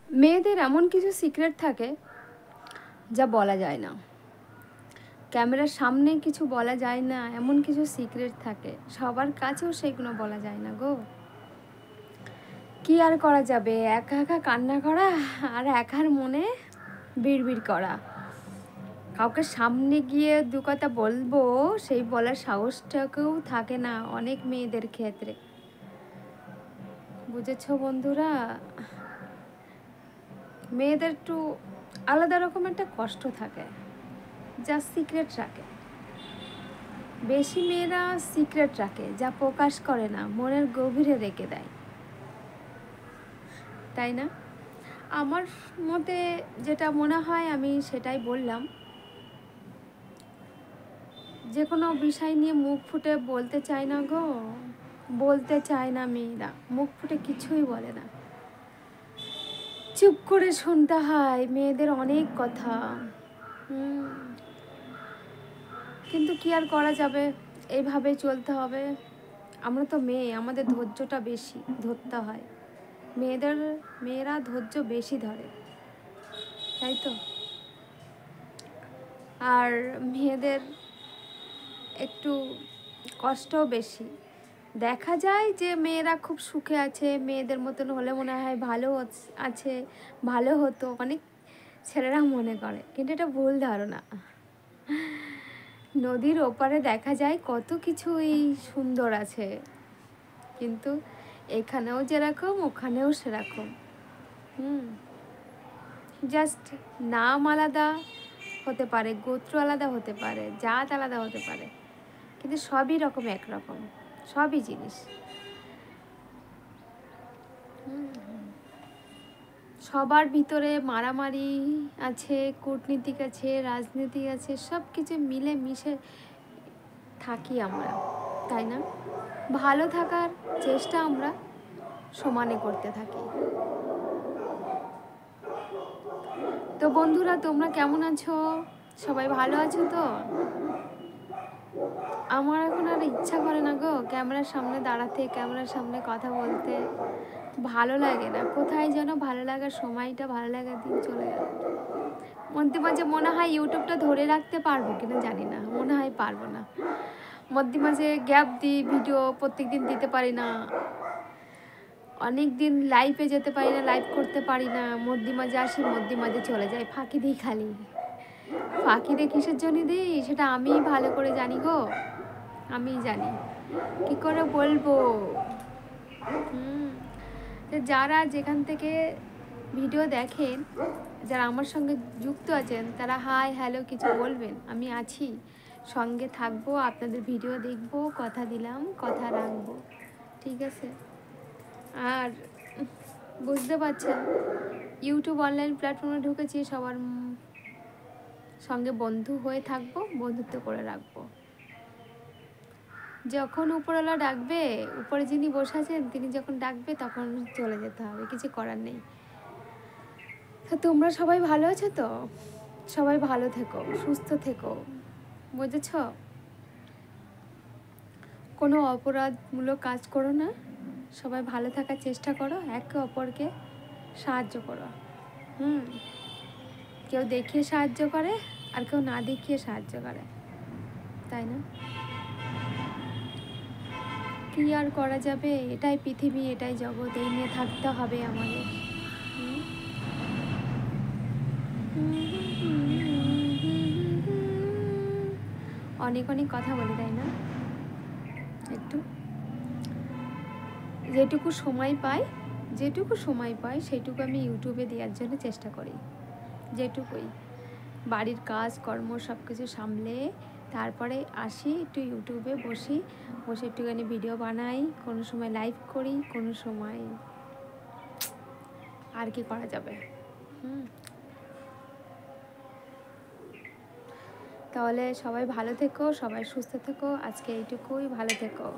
মেয়েদের এমন কিছু সিক্রেট থাকে যা বলা যায় না, ক্যামেরার সামনে কিছু বলা যায় না, এমন কিছু সিক্রেট থাকে সবার কাছেও সেগুলো বলা যায় না গো। কি আর করা যাবে, একা একা কান্না করা আর একার মনে বিড়বিড় করা। কাউকে সামনে গিয়ে দু কথা বলবো সেই বলার সাহসটাকেও থাকে না অনেক মেয়েদের ক্ষেত্রে, বুঝেছো বন্ধুরা? মেয়েদের একটু আলাদা রকম একটা কষ্ট থাকে, যা সিক্রেট রাখে। বেশি মেয়েরা সিক্রেট রাখে, যা প্রকাশ করে না, মনের গভীরে রেখে দেয়, তাই না? আমার মতে যেটা মনে হয় আমি সেটাই বললাম। যে কোনো বিষয় নিয়ে মুখ ফুটে বলতে চায় না গো, বলতে চায় না মেয়েরা, মুখ ফুটে কিছুই বলে না, চুপ করে শুনতে হয় মেয়েদের অনেক কথা। কিন্তু কি আর করা যাবে, এইভাবেই চলতে হবে। আমরা তো মেয়ে, আমাদের ধৈর্যটা বেশি ধরতে হয়, মেয়েরা ধৈর্য বেশি ধরে, তাই তো? আর মেয়েদের একটু কষ্টও বেশি। দেখা যায় যে মেয়েরা খুব সুখে আছে, মেয়েদের মতন হলে মনে হয় ভালো আছে, ভালো হতো, অনেক ছেলেরা মনে করে, কিন্তু এটা ভুল ধারণা। নদীর ওপারে দেখা যায় কত কিছুই সুন্দর আছে, কিন্তু এখানেও যেরকম ওখানেও সেরকম। জাস্ট নাম আলাদা হতে পারে, গোত্র আলাদা হতে পারে, জাত আলাদা হতে পারে, কিন্তু সবই রকম একরকম, সবই জিনিস। সবার ভিতরে মারামারি আছে, কূটনীতিক আছে, রাজনীতি আছে, সব কিছু মিলে মিশে থাকি আমরা, তাই না? ভালো থাকার চেষ্টা আমরা সমানে করতে থাকি। তো বন্ধুরা, তোমরা কেমন আছো? সবাই ভালো আছো তো? আমার এখন আর ইচ্ছা করে না গো ক্যামেরার সামনে দাঁড়াতে, ক্যামেরার সামনে কথা বলতে, ভালো লাগে না। কোথায় যেন ভালো লাগার সময়টা, ভালো লাগার দিন চলে গেল। মধ্যে মাঝে মনে হয় ইউটিউবটা ধরে রাখতে পারবো কিনা জানি না, মনে হয় পারবো না। মধ্যে মাঝে গ্যাপ দিই, ভিডিও প্রত্যেকদিন দিতে পারি না, অনেক দিন লাইভে যেতে পারি না, লাইভ করতে পারি না, মধ্যে মাঝে আসি, মধ্যে মাঝে চলে যাই, ফাঁকি দিই। খালি ফাঁকি দিয়ে কিসের জন্য দিই সেটা আমিই ভালো করে জানি গো, আমিই জানি, কি করে বলবো। যারা যেখান থেকে ভিডিও দেখেন, যারা আমার সঙ্গে যুক্ত আছেন, তারা হাই হ্যালো কিছু বলবেন, আমি আছি, সঙ্গে থাকবো, আপনাদের ভিডিও দেখবো, কথা দিলাম, কথা রাখবো, ঠিক আছে? আর বুঝতে পারছেন, ইউটিউব অনলাইন প্ল্যাটফর্মে ঢুকেছি, সবার সঙ্গে বন্ধু হয়ে থাকবো, বন্ধুত্ব করে রাখবো। যখন উপরওয়ালা ডাকবে, উপরে যিনি বসে আছেন তিনি যখন ডাকবে তখন চলে যেতে হবে, কিছু করার নেই। তো তোমরা সবাই ভালো আছো তো? সবাই ভালো থেকো, সুস্থ থেকো, বুঝেছ? কোনো অপরাধমূলক কাজ করো না, সবাই ভালো থাকার চেষ্টা করো, একে অপরকে সাহায্য করো। কেউ দেখিয়ে সাহায্য করে আর কেউ না দেখিয়ে সাহায্য করে, তাই না? কি আর করা যাবে, এটাই পৃথিবী, এটাই জগৎ, এই নিয়ে থাকতে হবে আমাদের। অনেক অনেক কথা বলি, তাই না? একটু যেটুকু সময় পাই সেইটুকু আমি ইউটিউবে দেওয়ার জন্য চেষ্টা করি, যেটুকুই। বাড়ির কাজ কর্ম সব কিছু সামলে তারপরে আসি, একটু ইউটিউবে বসে একটুখানি ভিডিও বানাই, কোনো সময় লাইভ করি, কোনো সময় আর কি করা যাবে। তাহলে সবাই ভালো থেকো, সবাই সুস্থ থেকো, আজকে এইটুকুই, ভালো থেকো।